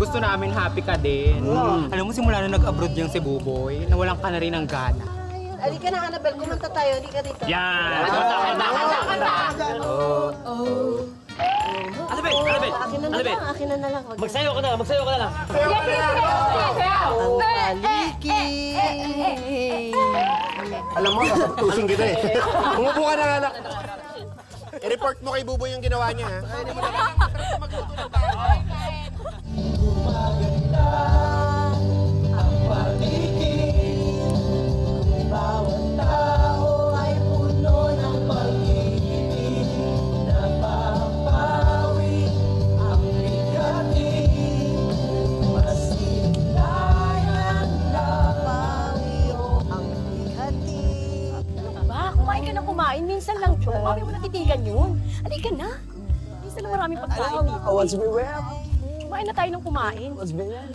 gusto namin happy ka din. Alam mo, simula na nag-abroad yung si Buboy, nawalan ka na rin ng gana. Halika na, Annabelle. Kumanta tayo. Halika dito. Yan! Akin na lang. Magsayo ka na lang. Ang paligid. Alam mo, tusin kita eh. Umupo ka na, anak. I-report mo kay Buboy yung ginawa niya, ha? Hindi mo na lang magluto ng tayo. Ang paligid, kung bawat tao ay puno ng pag-ibig, napapawi ang bigati, masilayan Pawi ang bigati. Ba, kumain ka na kumain. Minsan lang to. Mami mo natitigan yun. Halika na. Minsan lang maraming pagkain dito. What's me well? Kumain na tayo ng kumain. What's me well?